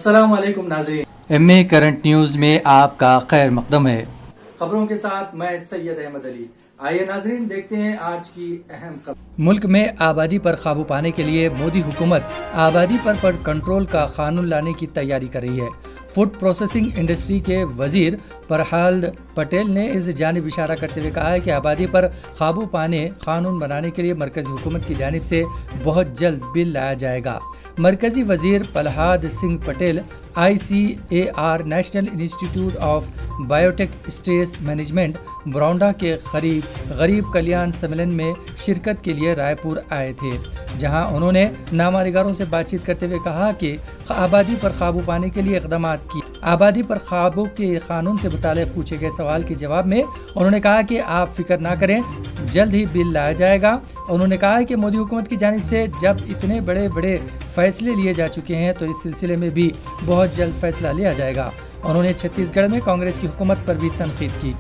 अस्सलाम वालेकुम नाज़रीन, एमए करंट न्यूज़ में आपका खैर मकदम है। खबरों के साथ मैं सैयद अहमद अली। आइए नाज़रीन देखते हैं आज की अहम खबर। मुल्क में आबादी पर काबू पाने के लिए मोदी हुकूमत आबादी पर कंट्रोल का कानून लाने की तैयारी कर रही है। फूड प्रोसेसिंग इंडस्ट्री के वजीर प्रहलाद पटेल ने इस जानिब इशारा करते हुए कहा है कि आबादी पर काबू पाने कानून बनाने के लिए मरकजी हुकूमत की जानिब से बहुत जल्द बिल लाया जाएगा। मरकजी वजीर Prahlad Singh Patel ICAR national institute of biotech stress management Baronda के गरीब कल्याण सम्मेलन में शिरकत के लिए रायपुर आए थे, जहां उन्होंने नामानिगारों से बातचीत करते हुए कहा कि आबादी पर काबू पाने के लिए इक़दाम किए। आबादी पर काबू के कानून से मुताल्लिक़ पूछे गए सवाल के जवाब में उन्होंने कहा कि आप फिक्र ना करें, जल्द ही बिल लाया जाएगा। उन्होंने कहा कि मोदी हुकूमत की जानिब से जब इतने बड़े बड़े फैसले लिए जा चुके हैं तो इस सिलसिले में भी बहुत जल्द फैसला लिया जाएगा। उन्होंने छत्तीसगढ़ में कांग्रेस की हुकूमत पर भी तनकीद की।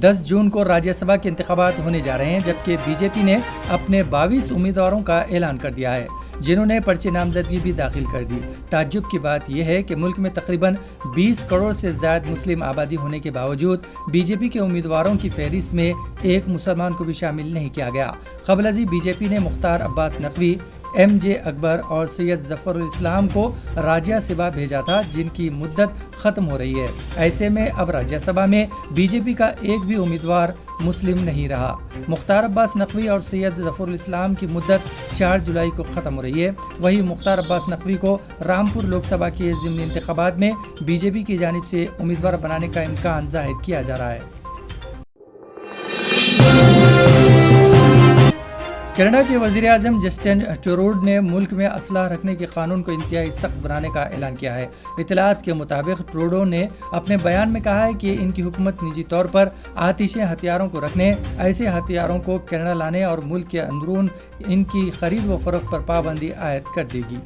दस जून को राज्यसभा के इंतखाबात होने जा रहे हैं, जबकि बीजेपी ने अपने 22 उम्मीदवारों का ऐलान कर दिया है, जिन्होंने पर्ची नामजदगी भी दाखिल कर दी। ताज्जुब की बात यह है कि मुल्क में तकरीबन 20 करोड़ से ज़्यादा मुस्लिम आबादी होने के बावजूद बीजेपी के उम्मीदवारों की फहरिस्त में एक मुसलमान को भी शामिल नहीं किया गया। क़बल बीजेपी ने मुख्तार अब्बास नकवी, MJ अकबर और सैयद जफरुल इस्लाम को राज्यसभा भेजा था, जिनकी मुद्दत ख़त्म हो रही है। ऐसे में अब राज्यसभा में बीजेपी का एक भी उम्मीदवार मुस्लिम नहीं रहा। मुख्तार अब्बास नकवी और सैयद जफरुल इस्लाम की मुद्दत 4 जुलाई को ख़त्म हो रही है। वहीं मुख्तार अब्बास नकवी को रामपुर लोकसभा के ज़िमनी इंतखाबात में बीजेपी की जानिब से उम्मीदवार बनाने का इम्कान जाहिर किया जा रहा है। कनाडा के वज़ीर-ए-आज़म जस्टिन ट्रूडो ने मुल्क में असलहा रखने के कानून को इंतहाई सख्त बनाने का ऐलान किया है। इत्तलात के मुताबिक ट्रूडो ने अपने बयान में कहा है कि इनकी हुकूमत निजी तौर पर आतिशी हथियारों को रखने, ऐसे हथियारों को कनाडा लाने और मुल्क के अंदरून इनकी खरीद व फरोख्त पर पाबंदी आयद कर देगी।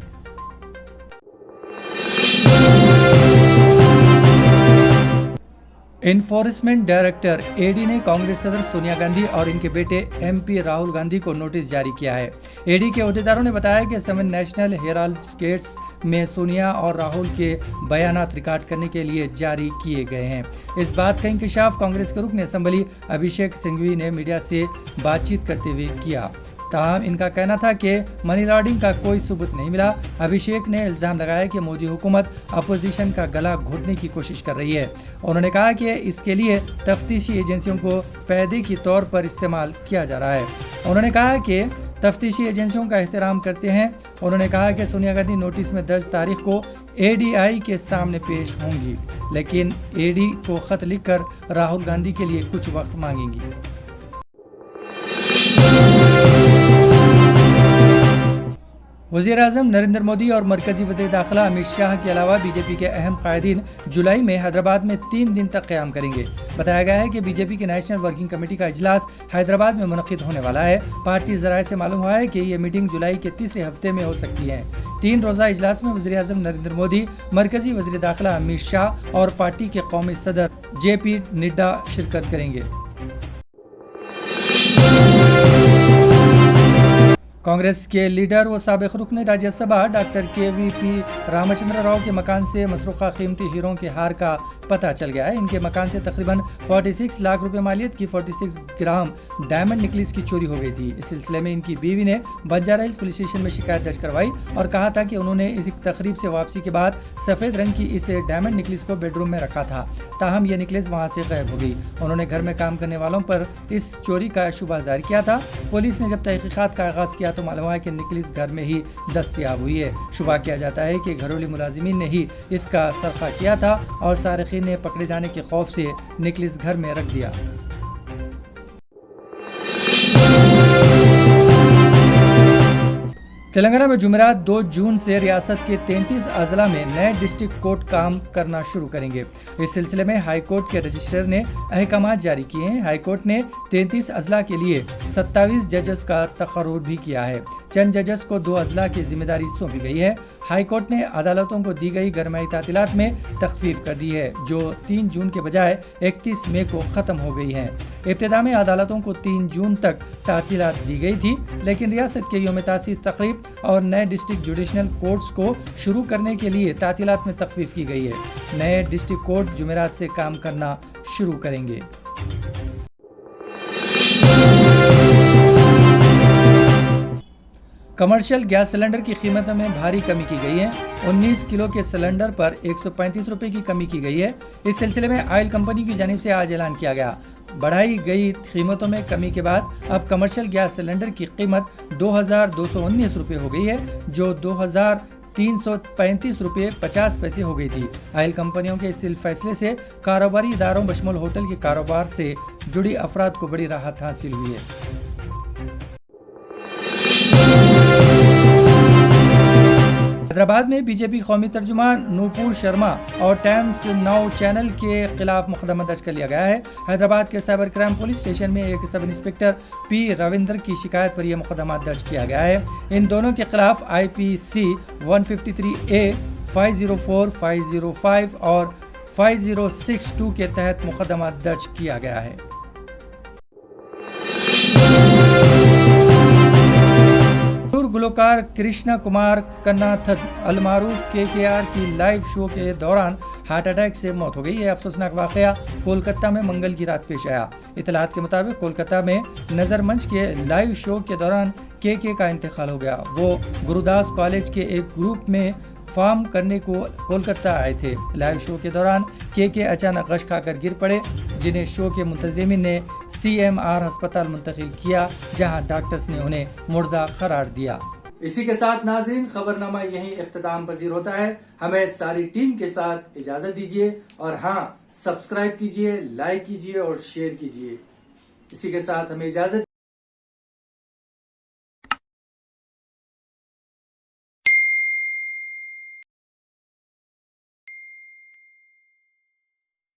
इन्फोर्समेंट डायरेक्टर ED ने कांग्रेस सदर सोनिया गांधी और इनके बेटे MP राहुल गांधी को नोटिस जारी किया है। ED के अहदेदारों ने बताया कि 7 नेशनल हेराल्ड स्टेट्स में सोनिया और राहुल के बयानात रिकॉर्ड करने के लिए जारी किए गए हैं। इस बात का इंकशाफ कांग्रेस के रुकन असेंबली अभिषेक सिंघवी ने मीडिया से बातचीत करते हुए किया। ताहम इनका कहना था कि मनी लॉन्ड्रिंग का कोई सबूत नहीं मिला। अभिषेक ने इल्ज़ाम लगाया कि मोदी हुकूमत अपोजिशन का गला घोटने की कोशिश कर रही है। उन्होंने कहा कि इसके लिए तफ्तीशी एजेंसियों को पैदे के तौर पर इस्तेमाल किया जा रहा है। उन्होंने कहा कि तफ्तीशी एजेंसियों का एहतराम करते हैं। उन्होंने कहा कि सोनिया गांधी नोटिस में दर्ज तारीख को ADI के सामने पेश होंगी, लेकिन AD को खत लिखकर राहुल गांधी के लिए कुछ वक्त मांगेंगी। वज़ीर-ए-आज़म नरेंद्र मोदी और मरकजी वज़ीर दाखिला अमित शाह के अलावा बीजेपी के अहम कायदीन जुलाई में हैदराबाद में 3 दिन तक क़याम करेंगे। बताया गया है कि बीजेपी की नेशनल वर्किंग कमेटी का इजलास हैदराबाद में मुनक़िद होने वाला है। पार्टी ज़राए से मालूम हुआ है कि ये मीटिंग जुलाई के तीसरे हफ्ते में हो सकती है। 3 रोज़ा इजलास में वज़ीर-ए-आज़म नरेंद्र मोदी, मरकजी वज़ीर दाखिला अमित शाह और पार्टी के कौमी सदर JP नड्डा शिरकत करेंगे। कांग्रेस के लीडर व साबिक़ रुकन राज्यसभा डॉक्टर KVP रामचंद्र राव के मकान से मसरूक़ा कीमती हीरों के हार का पता चल गया है। इनके मकान से तकरीबन 46 लाख रुपए मालियत की 46 ग्राम डायमंड नेकलेस की चोरी हो गई थी। इस सिलसिले में इनकी बीवी ने बंजारा हिल्स पुलिस स्टेशन में शिकायत दर्ज करवाई और कहा था कि उन्होंने इस तकरीब से वापसी के बाद सफ़ेद रंग की इस डायमंड नेकलेस को बेडरूम में रखा था। ताहम यह नेकलेस वहाँ से गायब हो गई। उन्होंने घर में काम करने वालों पर इस चोरी का शुबा जाहिर किया था। पुलिस ने जब तहकीकात का आगाज़ किया तो मालूम हुआ कि नेकलेस घर में ही दस्तयाब हुई है। शुबा किया जाता है कि घरेलू मुलाजिमीन ने ही इसका सरखा किया था और सारिकीन ने पकड़े जाने के खौफ से नेकलेस घर में रख दिया। तेलंगाना में जुमेरात 2 जून से रियासत के 33 अजला में नए डिस्ट्रिक्ट कोर्ट काम करना शुरू करेंगे। इस सिलसिले में हाई कोर्ट के रजिस्ट्रार ने अहकाम जारी किए हैं। हाई कोर्ट ने 33 अजला के लिए 27 जजेस का तकर्रुर भी किया है। چند ججز کو 2 اضلاع کی ذمہ داری سونپی گئی ہے۔ ہائی کورٹ نے عدالتوں کو دی گئی گرمائی تعطیلات میں تخفیف کر دی ہے، جو 3 جون کے بجائے 31 مئی کو ختم ہو گئی ہیں۔ ابتدا میں عدالتوں کو 3 جون تک تعطیلات دی گئی تھی، لیکن ریاست کے یوم تاسیس تقریب اور نئے ڈسٹرکٹ جوڈیشنل کورٹس کو شروع کرنے کے لیے تعطیلات میں تخفیف کی گئی ہے۔ نئے ڈسٹرکٹ کورٹ جمعرات سے کام کرنا شروع کریں گے۔ کمرشل گیس سلنڈر کی قیمتوں میں بھاری کمی کی گئی ہے۔ 19 کلو کے سلنڈر پر 135 روپے کی کمی کی گئی ہے۔ اس سلسلے میں آئل کمپنی کی جانب سے آج اعلان کیا گیا۔ بڑھائی گئی قیمتوں میں کمی کے بعد اب کمرشل گیس سلنڈر کی قیمت 2219 روپے ہو گئی ہے، جو 2335 روپے 50 پیسے ہو گئی تھی۔ آئل کمپنیوں کے اس فیصلے سے کاروباری اداروں بشمول ہوٹل کے کاروبار سے جڑی افراد کو بڑی راحت حاصل ہوئی ہے۔ حیدرآباد میں بی جے پی قومی ترجمان نوپور شرما اور ٹائمز ناؤ چینل کے خلاف مقدمہ درج کر لیا گیا ہے۔ حیدرآباد کے سائبر کرائم پولیس اسٹیشن میں ایک سب انسپکٹر پی رویندر کی شکایت پر یہ مقدمہ درج کیا گیا ہے۔ ان دونوں کے خلاف IPC 153A 504 505 اور 5062 کے تحت مقدمہ درج کیا گیا ہے۔ گلوکار کرشنا کمار کناتھن المعروف KKR کی لائیو شو کے دوران ہارٹ اٹیک سے موت ہو گئی۔ یہ افسوسناک واقعہ کولکتہ میں منگل کی رات پیش آیا۔ اطلاعات کے مطابق کولکتہ میں نظر منچ کے لائیو شو کے دوران KK کا انتقال ہو گیا۔ وہ گروداس کالج کے ایک گروپ میں فارم کرنے کو کولکتہ آئے تھے۔ لائیو شو کے دوران KK اچانک غش کھا کر گر پڑے، جنہیں شو کے منتظمین نے CMR ہسپتال منتقل کیا، جہاں ڈاکٹرز نے انہیں مردہ قرار دیا۔ اسی کے ساتھ ناظرین خبر نامہ یہیں اختتام پذیر ہوتا ہے۔ ہمیں ساری ٹیم کے ساتھ اجازت دیجیے، اور ہاں سبسکرائب کیجیے، لائک کیجیے اور شیئر کیجیے۔ اسی کے ساتھ ہمیں اجازت